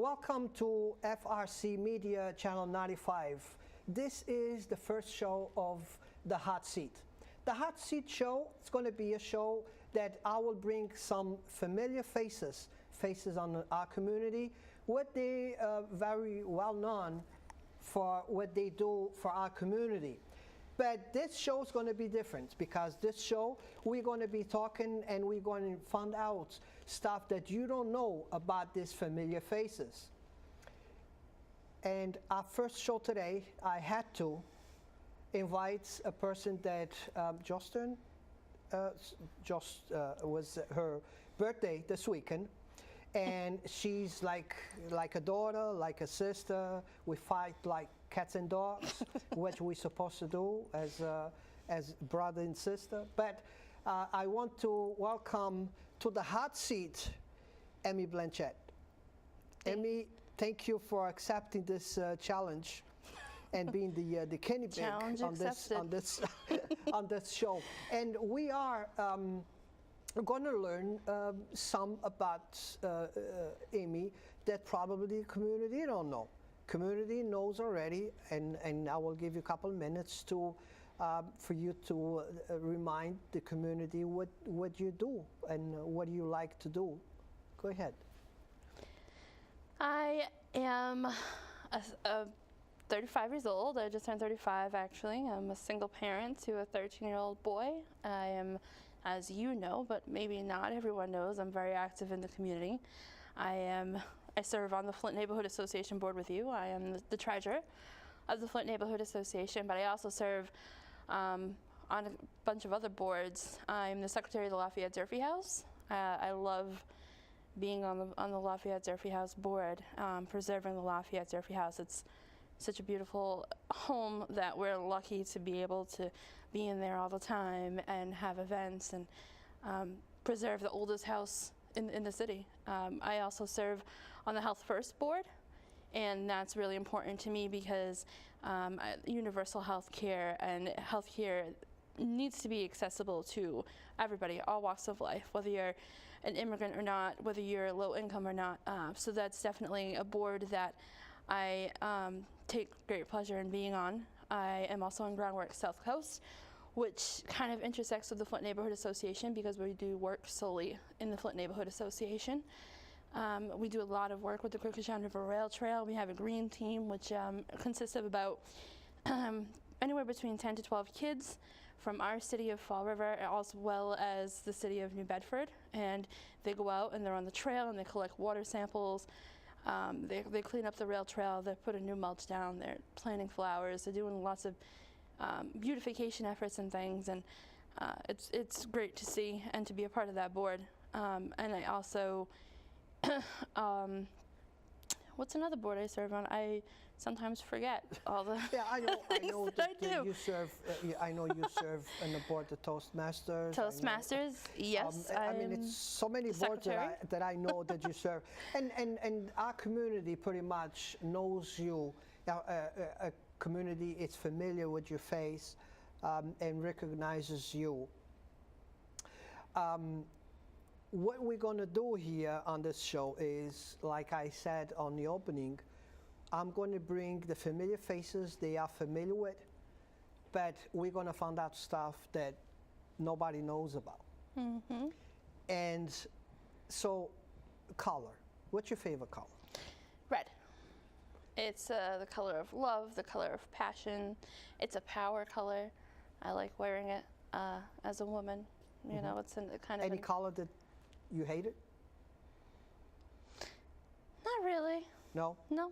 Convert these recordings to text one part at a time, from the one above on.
Welcome to FRC Media Channel 95. This is the first show of The Hot Seat. The Hot Seat show is going to be a show that I will bring some familiar faces on our community, what they are very well known for what they do for our community. But this show is going to be different because this show we're going to be talking and we're going to find out stuff that you don't know about these familiar faces. And our first show today, I had to invite a person that Justin was her birthday this weekend. And she's like a daughter, like a sister. We fight like cats and dogs, which we're supposed to do as brother and sister. But I want to welcome to the hot seat, Amy Blanchette. Amy, thank you for accepting this challenge and being the guinea pig on this show. And we are. We're going to learn some about Amy that probably the community don't know. Community knows already, and I will give you a couple minutes to for you to remind the community what you do and what you like to do. Go ahead. I am 35 years old. I just turned 35 actually. I'm a single parent to a 13-year-old boy. I am, as you know, but maybe not everyone knows, I'm very active in the community. I serve on the Flint Neighborhood Association board with you. I am the treasurer of the Flint Neighborhood Association, but I also serve on a bunch of other boards. I'm the secretary of the Lafayette Durfee House. I love being on the Lafayette Durfee House board, preserving the Lafayette Durfee House. It's such a beautiful home that we're lucky to be able to be in there all the time and have events and preserve the oldest house in the city. I also serve on the Health First board, and that's really important to me because universal health care and health care needs to be accessible to everybody, all walks of life, whether you're an immigrant or not, whether you're low income or not. So that's definitely a board that I take great pleasure in being on. I am also on Groundwork South Coast, which kind of intersects with the Flint Neighborhood Association because we do work solely in the Flint Neighborhood Association. We do a lot of work with the Crooked River Rail Trail. We have a green team, which consists of about anywhere between 10 to 12 kids from our city of Fall River, as well as the city of New Bedford. And they go out and they're on the trail and they collect water samples. They clean up the rail trail, they put a new mulch down, they're planting flowers, they're doing lots of beautification efforts and things, and it's great to see and to be a part of that board. And I also, what's another board I serve on? I sometimes forget all the I know that you serve. I know you serve on the board, the Toastmasters. Toastmasters, yes. I mean, it's so many boards that I know that you serve, and our community pretty much knows you. A community is familiar with your face and recognizes you. What we're going to do here on this show is, like I said on the opening, I'm going to bring the familiar faces they are familiar with, but we're going to find out stuff that nobody knows about. Mm-hmm. And so, color. What's your favorite color? Red. It's the color of love, the color of passion. It's a power color. I like wearing it as a woman. You know, it's kind of any color that you hate it? Not really. No? No.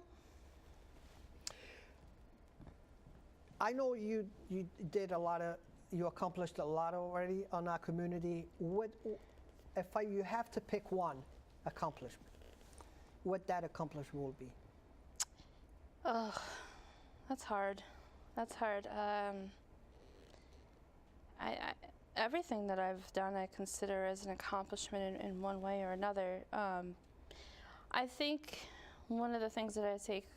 I know you did a lot of, you accomplished a lot already on our community. What, if you have to pick one accomplishment, what that accomplishment will be? Oh, that's hard. That's hard. Everything that I've done I consider as an accomplishment in one way or another. I think one of the things that I take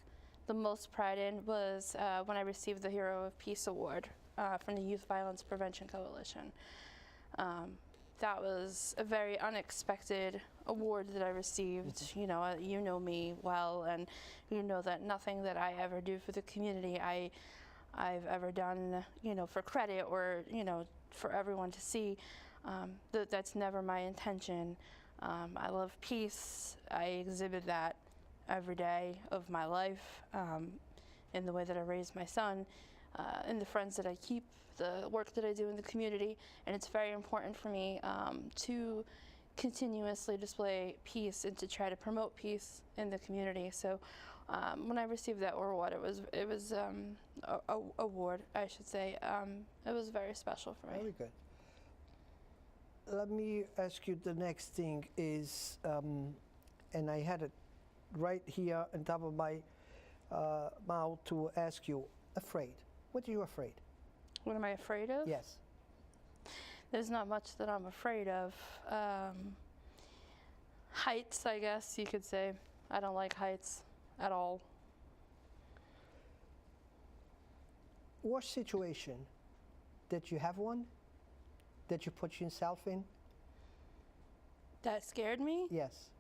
the most pride in was when I received the Hero of Peace Award from the Youth Violence Prevention Coalition. That was a very unexpected award that I received. You know, you know me well, and you know that nothing that I ever do for the community I've ever done, you know, for credit or, you know, for everyone to see. That's never my intention. I love peace. I exhibit that every day of my life, in the way that I raise my son, in the friends that I keep, the work that I do in the community, and it's very important for me to continuously display peace and to try to promote peace in the community. So when I received that award, it was a award, I should say. It was very special for me. Very good. Let me ask you the next thing is, and I had it right here on top of my mouth to ask you, afraid. What are you afraid? What am I afraid of? Yes. There's not much that I'm afraid of. Heights, I guess you could say. I don't like heights at all. Worst situation that you have one that you put yourself in? That scared me? Yes.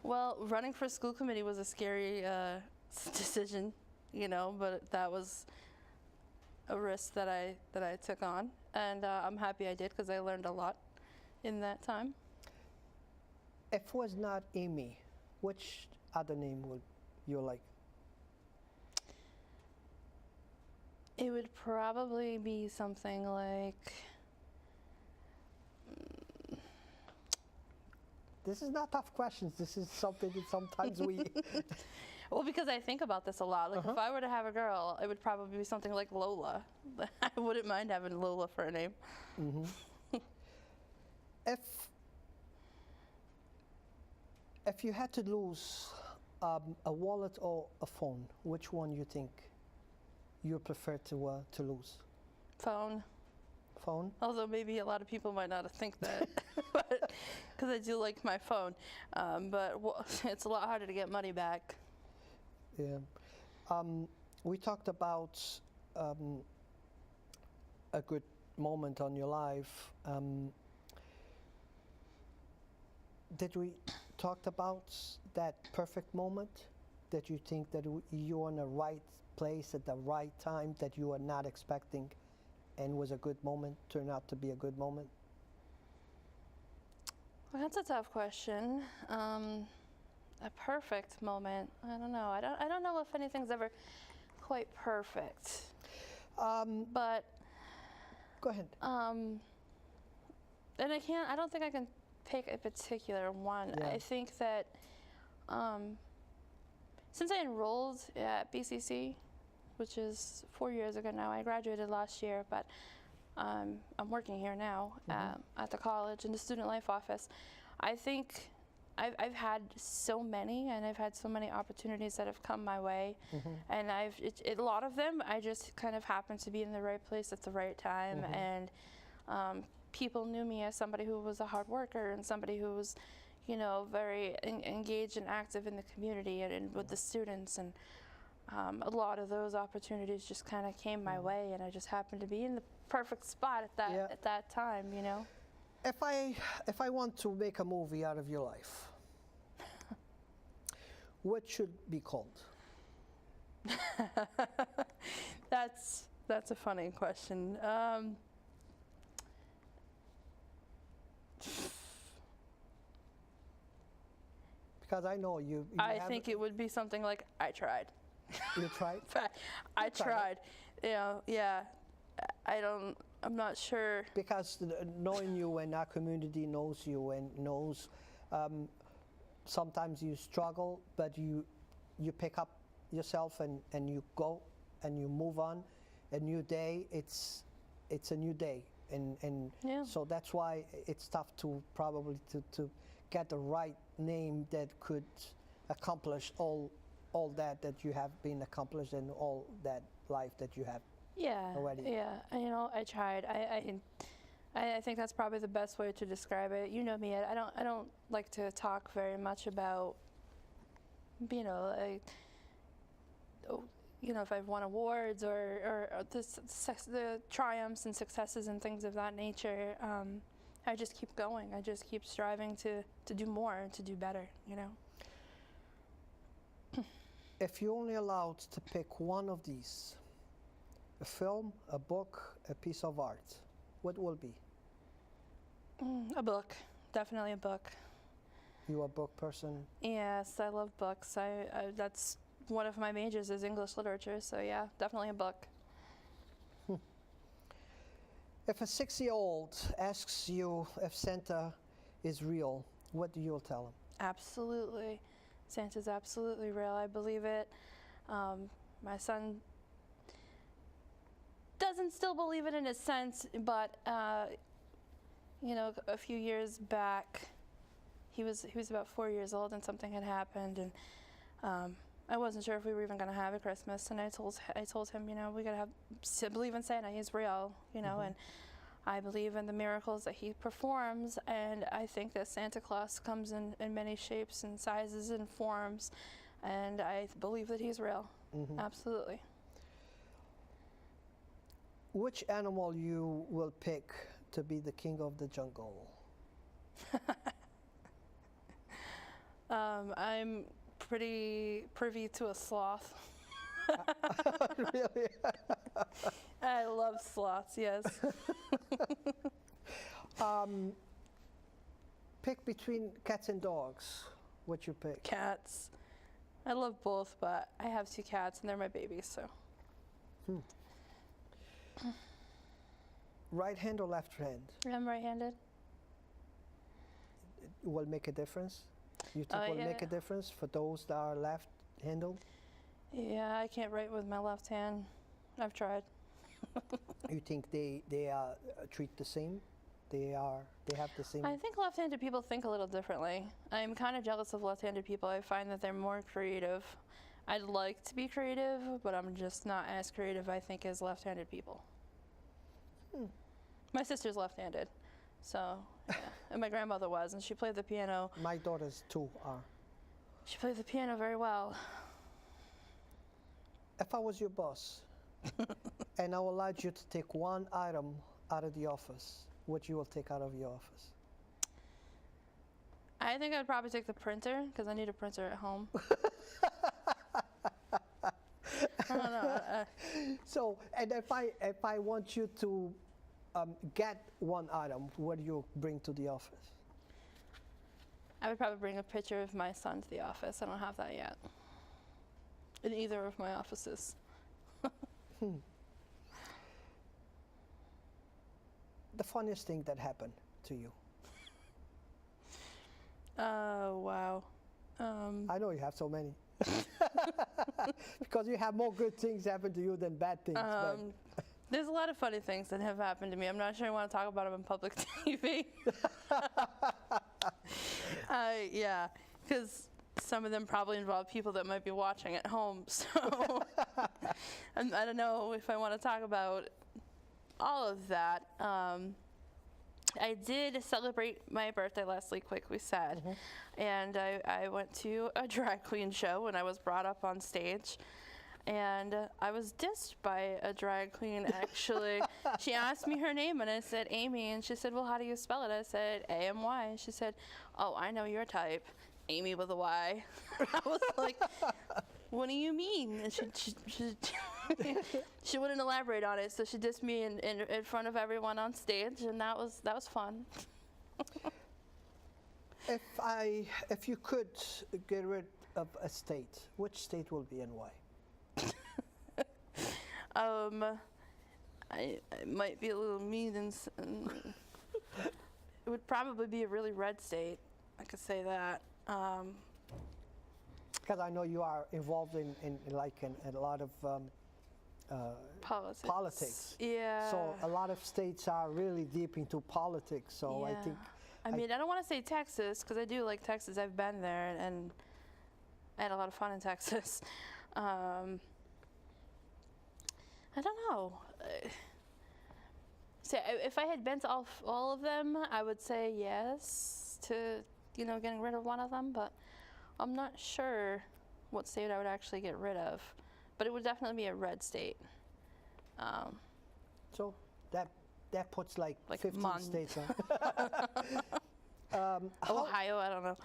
Well, running for school committee was a scary decision, you know, but that was a risk that I took on, and I'm happy I did because I learned a lot in that time. If it was not Amy, which other name would you like? It would probably be something like... This is not tough questions. This is something that sometimes we... Well, because I think about this a lot. Like, if I were to have a girl, it would probably be something like Lola. I wouldn't mind having Lola for a name. If you had to lose a wallet or a phone, which one you think you prefer to lose? Phone. Phone? Although maybe a lot of people might not think that, because I do like my phone. But it's a lot harder to get money back. Yeah. We talked about a good moment on your life. Did we talk about that perfect moment that you think that you're in the right place at the right time that you are not expecting and was a good moment, turned out to be a good moment? Well, that's a tough question. A perfect moment. I don't know. I don't know if anything's ever quite perfect. But go ahead. And I don't think I can pick a particular one. Yeah. I think that since I enrolled at BCC, which is 4 years ago now, I graduated last year, but I'm working here now at the college in the student life office. I think I've had so many, and I've had so many opportunities that have come my way, and a lot of them I just kind of happened to be in the right place at the right time, and people knew me as somebody who was a hard worker and somebody who was, you know, very engaged and active in the community and with the students, and a lot of those opportunities just kind of came my way, and I just happened to be in the perfect spot at that time, you know. If I want to make a movie out of your life, what should be called? That's a funny question. Because I know you I think it would be something like I tried. You tried? I tried. You know, yeah. I'm not sure. Because knowing you and our community knows you and knows sometimes you struggle, but you pick up yourself and you go and you move on. A new day, it's a new day. And so that's why it's tough to probably to get the right name that could accomplish all that you have been accomplished and all that life that you have already. Yeah, and, you know, I tried. I think that's probably the best way to describe it. You know me, I don't like to talk very much about, you know, if I've won awards or the triumphs and successes and things of that nature, I just keep going. I just keep striving to do more, to do better, If you're only allowed to pick one of these, a film, a book, a piece of art, what will be? A book. Definitely a book. You a book person? Yes, I love books. That's one of my majors is English literature, so yeah, definitely a book. If a 6-year-old asks you if Santa is real, what do you tell him? Absolutely. Santa's absolutely real. I believe it. My son doesn't still believe it in a sense, but a few years back, he was about 4 years old, and something had happened, and I wasn't sure if we were even going to have a Christmas. And I told him, we got to believe in Santa. He's real, and I believe in the miracles that he performs, and I think that Santa Claus comes in many shapes and sizes and forms, and I believe that he's real. Absolutely. Which animal you will pick to be the king of the jungle? I'm pretty privy to a sloth. Really? I love sloths, yes. Pick between cats and dogs. What you pick? Cats. I love both, but I have 2 cats, and they're my babies, so. Right hand or left hand? I'm right-handed. Will make a difference? You think will make a difference for those that are left-handed? Yeah, I can't write with my left hand. I've tried. You think they treat the same? They have the same? I think left-handed people think a little differently. I'm kind of jealous of left-handed people. I find that they're more creative. I'd like to be creative, but I'm just not as creative, I think, as left-handed people. My sister's left-handed, so yeah. And my grandmother was, and she played the piano. My daughters too are. She played the piano very well. If I was your boss, and I allowed you to take one item out of the office, what you will take out of your office? I think I'd probably take the printer, because I need a printer at home. I don't know. So, and if I want you to get one item, what do you bring to the office? I would probably bring a picture of my son to the office. I don't have that yet. In either of my offices. The funniest thing that happened to you? Oh, wow. I know you have so many. Because you have more good things happen to you than bad things. There's a lot of funny things that have happened to me. I'm not sure I want to talk about them on public TV. Yeah, because some of them probably involve people that might be watching at home. So I don't know if I want to talk about all of that. I did celebrate my birthday last week, like we said, and I went to a drag queen show when I was brought up on stage, and I was dissed by a drag queen, actually. She asked me her name, and I said Amy, and she said, well, how do you spell it? I said A-M-Y, and she said, oh, I know your type, Amy with a Y. I was like, what do you mean? And she wouldn't elaborate on it, so she dissed me in front of everyone on stage, and that was fun. If you could get rid of a state, which state will be and why? I might be a little mean, and it would probably be a really red state. I could say that. Because I know you are involved in a lot of politics. Yeah. So a lot of states are really deep into politics. So yeah. I think. I mean, I don't want to say Texas, because I do like Texas. I've been there, and I had a lot of fun in Texas. I don't know. So if I had been to all of them, I would say yes to getting rid of one of them. But I'm not sure what state I would actually get rid of. but it would definitely be a red state. So that puts like 15 Mon- states on. Ohio, I don't know.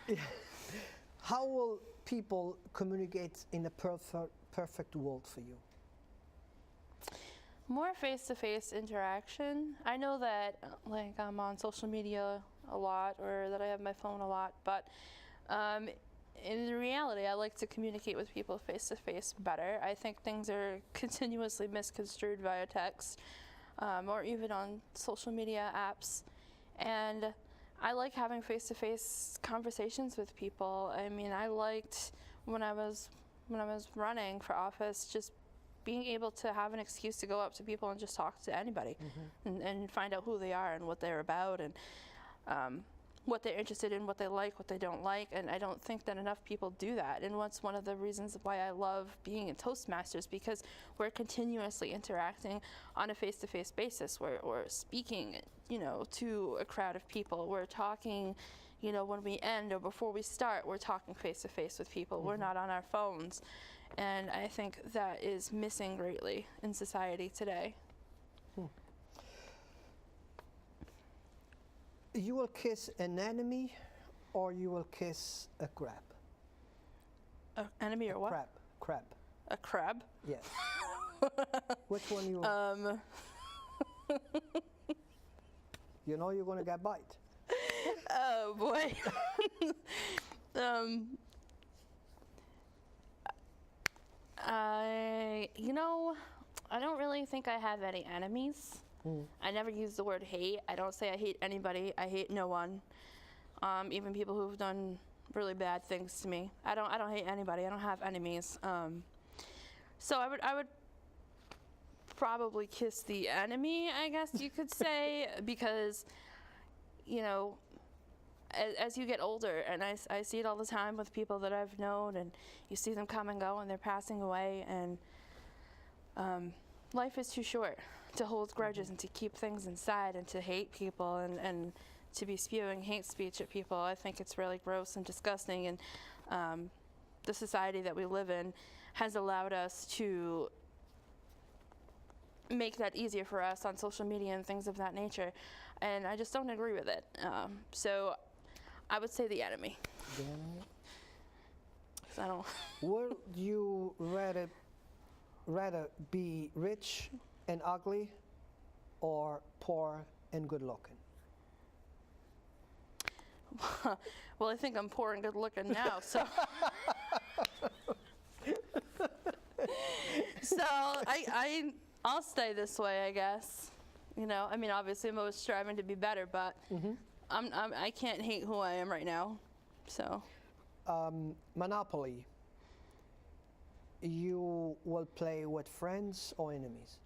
How will people communicate in a perfect world for you? More face-to-face interaction. I know that like I'm on social media a lot, or that I have my phone a lot, but in reality, I like to communicate with people face-to-face better. I think things are continuously misconstrued via text, or even on social media apps, and I like having face-to-face conversations with people. I mean, I liked when I was running for office, just being able to have an excuse to go up to people and just talk to anybody, and find out who they are and what they're about, and what they're interested in, what they like, what they don't like. And I don't think that enough people do that. And that's one of the reasons why I love being in Toastmasters, because we're continuously interacting on a face-to-face basis. We're speaking, to a crowd of people. We're talking, when we end or before we start, we're talking face-to-face with people. We're not on our phones. And I think that is missing greatly in society today. You will kiss an enemy, or you will kiss a crab? An enemy or what? Crab. A crab? Yes. Which one you will? You know you're going to get bite. Oh boy. I don't really think I have any enemies. I never use the word hate. I don't say I hate anybody. I hate no one. Even people who've done really bad things to me. I don't hate anybody. I don't have enemies. So I would probably kiss the enemy, I guess you could say, because as you get older, and I see it all the time with people that I've known, and you see them come and go, and they're passing away, and life is too short to hold grudges and to keep things inside and to hate people and to be spewing hate speech at people. I think it's really gross and disgusting, and the society that we live in has allowed us to make that easier for us on social media and things of that nature, and I just don't agree with it. So I would say the enemy. The enemy? 'Cause I don't. Would you rather be rich and ugly, or poor and good looking? Well, I think I'm poor and good looking now, so. So I'll stay this way, I guess. I mean, obviously I'm always striving to be better, but I can't hate who I am right now. So. Monopoly. You will play with friends or enemies?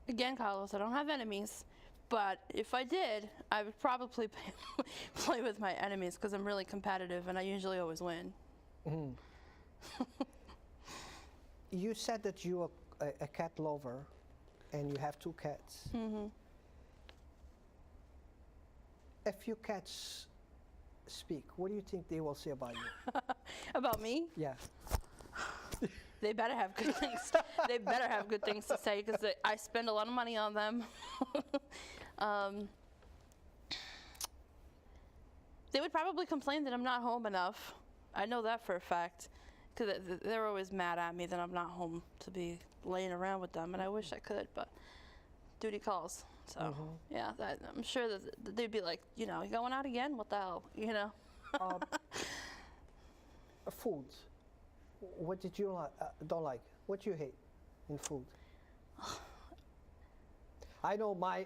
Again, Carlos, I don't have enemies, but if I did, I would probably play with my enemies, because I'm really competitive and I usually always win. You said that you are a cat lover and you have 2 cats. If your cats speak, what do you think they will say about you? About me? Yeah. They better have good things. They better have good things to say, because I spend a lot of money on them. They would probably complain that I'm not home enough. I know that for a fact, because they're always mad at me that I'm not home to be laying around with them, and I wish I could, but duty calls. So yeah, I'm sure that they'd be like, you going out again? What the hell, Food. What did you don't like? What do you hate in food? I know my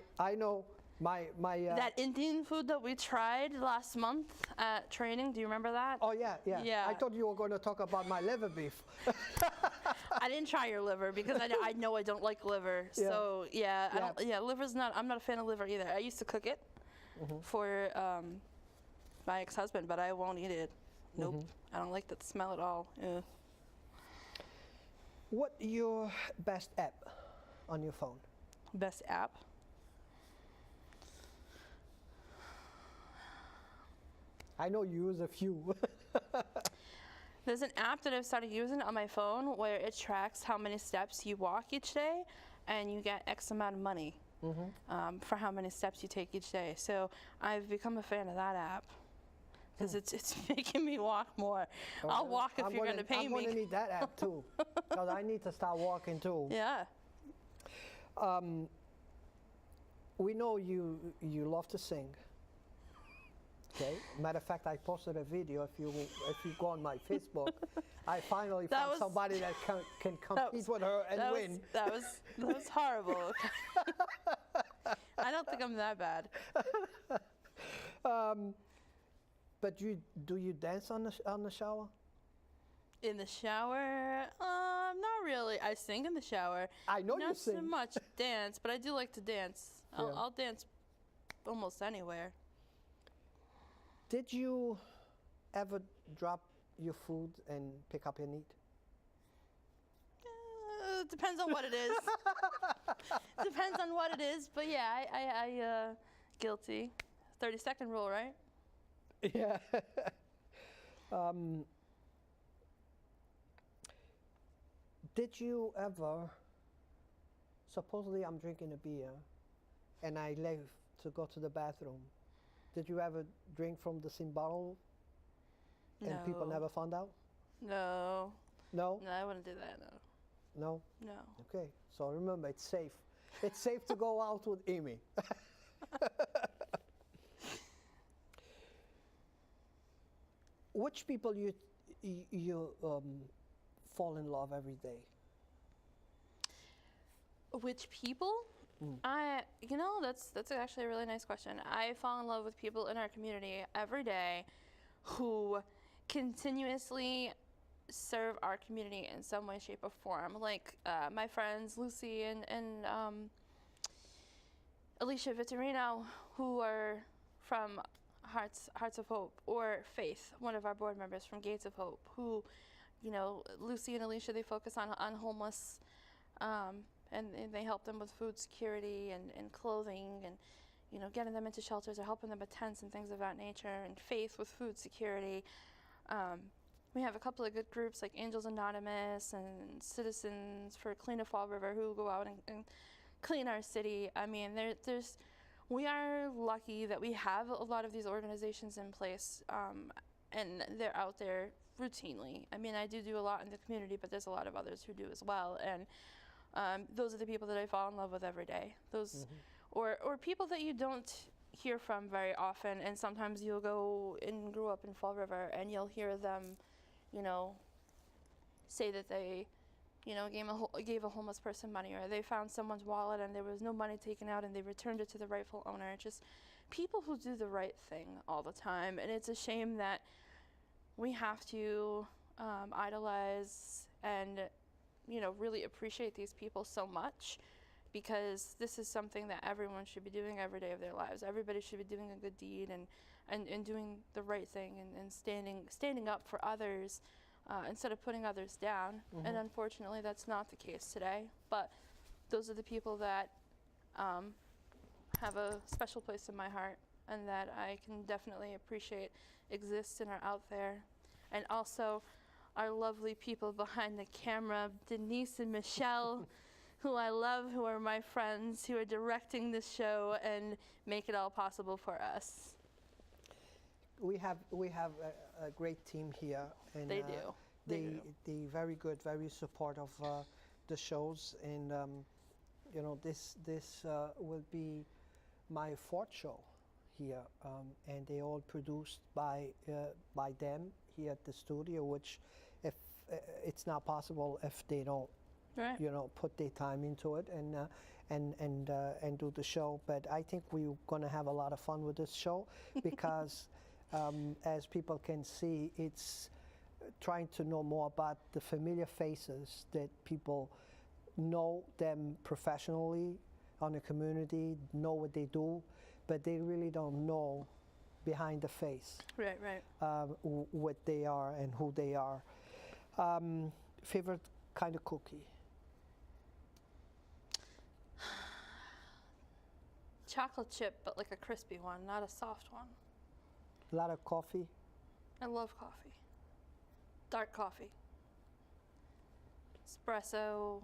that Indian food that we tried last month at training. Do you remember that? Oh yeah. Yeah. I thought you were going to talk about my liver beef. I didn't try your liver because I know I don't like liver. Yeah. So liver's not. I'm not a fan of liver either. I used to cook it for my ex-husband, but I won't eat it. Nope. I don't like the smell at all. Ew. What your best app on your phone? Best app? I know you use a few. There's an app that I've started using on my phone where it tracks how many steps you walk each day, and you get X amount of money for how many steps you take each day. So I've become a fan of that app because it's making me walk more. I'll walk if you're going to pay me. I'm going to need that app too, because I need to start walking too. Yeah. We know you love to sing. Okay. Matter of fact, I posted a video. If you go on my Facebook, I finally found somebody that can compete with her and win. That was horrible. I don't think I'm that bad. But do you dance on the shower? In the shower? Not really. I sing in the shower. I know you sing. Not so much dance, but I do like to dance. I'll dance almost anywhere. Did you ever drop your food and pick up your meat? Depends on what it is. Depends on what it is, but yeah, I guilty. 30-second rule, right? Yeah. Did you ever, supposedly I'm drinking a beer and I left to go to the bathroom. Did you ever drink from the same bottle and people never found out? No. No? No, I wouldn't do that, no. No? No. Okay, so remember, it's safe. It's safe to go out with Amy. Which people you fall in love every day? Which people? That's actually a really nice question. I fall in love with people in our community every day who continuously serve our community in some way, shape, or form. Like my friends Lucy and Alicia Vittorino, who are from Hearts of Hope, or Faith, one of our board members from Gates of Hope, who, Lucy and Alicia, they focus on homeless, and they help them with food security and clothing and, getting them into shelters or helping them with tents and things of that nature, and Faith with food security. We have a couple of good groups like Angels Anonymous and Citizens for Clean a Fall River, who go out and clean our city. I mean, we are lucky that we have a lot of these organizations in place, and they're out there routinely. I mean, I do a lot in the community, but there's a lot of others who do as well. And those are the people that I fall in love with every day. Those, or people that you don't hear from very often, and sometimes you'll go and grew up in Fall River, and you'll hear them, say that they, gave a homeless person money, or they found someone's wallet and there was no money taken out and they returned it to the rightful owner. Just people who do the right thing all the time. And it's a shame that we have to idolize and, really appreciate these people so much, because this is something that everyone should be doing every day of their lives. Everybody should be doing a good deed and doing the right thing and standing up for others, instead of putting others down. And unfortunately, that's not the case today. But those are the people that have a special place in my heart, and that I can definitely appreciate exist and are out there. And also our lovely people behind the camera, Denise and Michelle, who I love, who are my friends, who are directing this show and make it all possible for us. We have a great team here, and They do. They very good, very supportive of the shows, and this will be my fourth show here, and they all produced by them here at the studio, which if it's not possible if they don't put their time into it and do the show. But I think we're going to have a lot of fun with this show because as people can see, it's trying to know more about the familiar faces that people know them professionally on the community, know what they do, but they really don't know behind the face what they are and who they are. Favorite kind of cookie? Chocolate chip, but like a crispy one, not a soft one. A lot of coffee? I love coffee. Dark coffee. Espresso.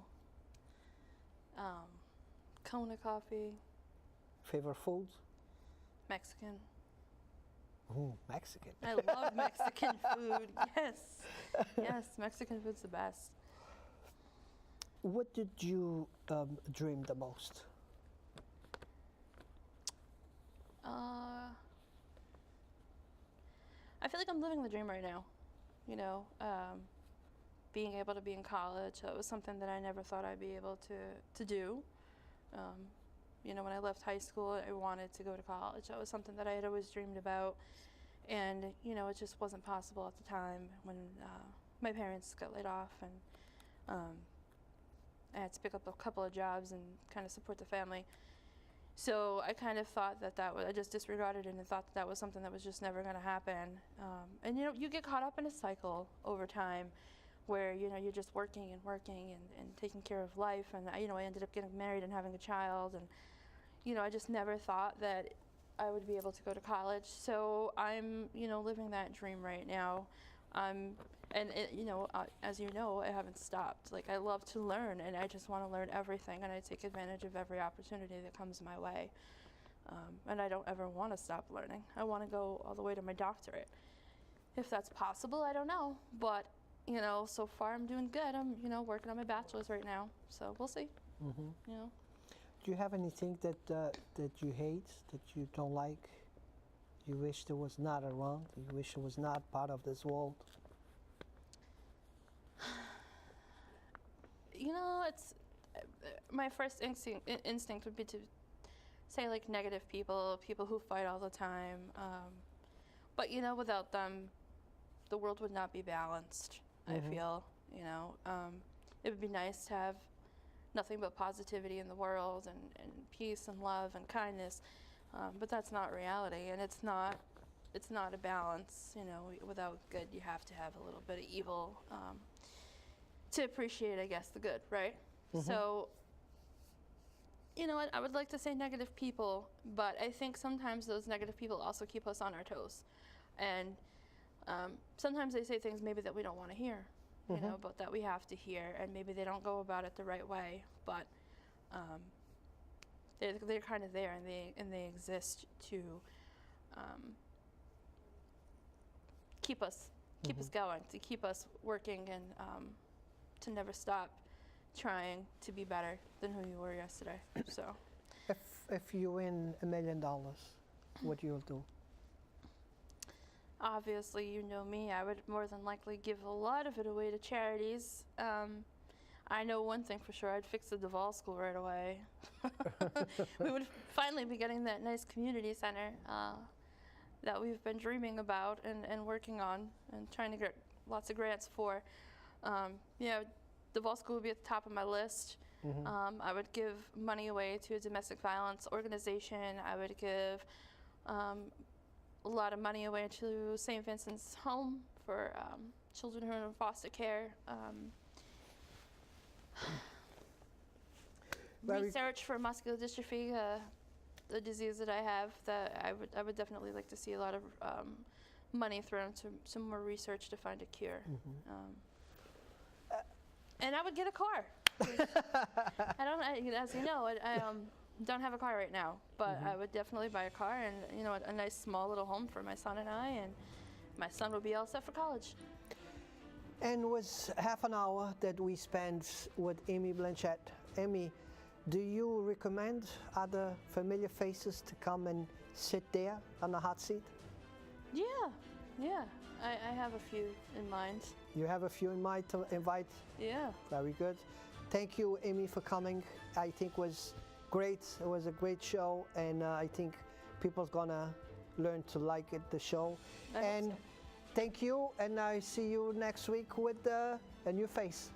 Kona coffee. Favorite foods? Mexican. Ooh, Mexican. I love Mexican food. Yes. Yes, Mexican food's the best. What did you dream the most? I feel like I'm living the dream right now. You know, being able to be in college, that was something that I never thought I'd be able to do. You know, when I left high school, I wanted to go to college. That was something that I had always dreamed about. And, you know, it just wasn't possible at the time when my parents got laid off, and I had to pick up a couple of jobs and kind of support the family. So I kind of thought I just disregarded it and thought that was something that was just never going to happen. And, you know, you get caught up in a cycle over time where, you know, you're just working and taking care of life. And, you know, I ended up getting married and having a child. And, you know, I just never thought that I would be able to go to college. So I'm, you know, living that dream right now. You know, as you know, I haven't stopped. Like, I love to learn, and I just want to learn everything, and I take advantage of every opportunity that comes my way. And I don't ever want to stop learning. I want to go all the way to my doctorate. If that's possible, I don't know. But, you know, so far I'm doing good. I'm, you know, working on my bachelor's right now. So we'll see. Mm-hmm. You know. Do you have anything that you hate, that you don't like? You wish there was not around? You wish it was not part of this world? You know, it's my first instinct would be to say, like, negative people who fight all the time. But, you know, without them, the world would not be balanced, I feel. You know, it would be nice to have nothing but positivity in the world and peace and love and kindness. But that's not reality, and it's not a balance. You know, without good, you have to have a little bit of evil to appreciate, I guess, the good, right? So, you know, I would like to say negative people, but I think sometimes those negative people also keep us on our toes. And sometimes they say things maybe that we don't want to hear, you know, but that we have to hear, and maybe they don't go about it the right way, but they're kind of there, and they exist to keep us going, to keep us working, and to never stop trying to be better than who you were yesterday. So, if you win $1 million, what you'll do? Obviously, you know me. I would more than likely give a lot of it away to charities. I know one thing for sure. I'd fix the Duval School right away. We would finally be getting that nice community center that we've been dreaming about and working on and trying to get lots of grants for. Yeah, Duval School would be at the top of my list. I would give money away to a domestic violence organization. I would give a lot of money away to St. Vincent's Home for children who are in foster care. Research for muscular dystrophy, the disease that I have, that I would definitely like to see a lot of money thrown to some more research to find a cure. And I would get a car. As you know, I don't have a car right now, but I would definitely buy a car and, you know, a nice small little home for my son and I, and my son would be all set for college. And was half an hour that we spent with Amy Blanchette. Amy, do you recommend other familiar faces to come and sit there on the hot seat? Yeah. I have a few in mind. You have a few in mind to invite? Yeah. Very good. Thank you, Amy, for coming. I think it was great. It was a great show, and I think people's gonna learn to like it, the show. And thank you, and I see you next week with a new face.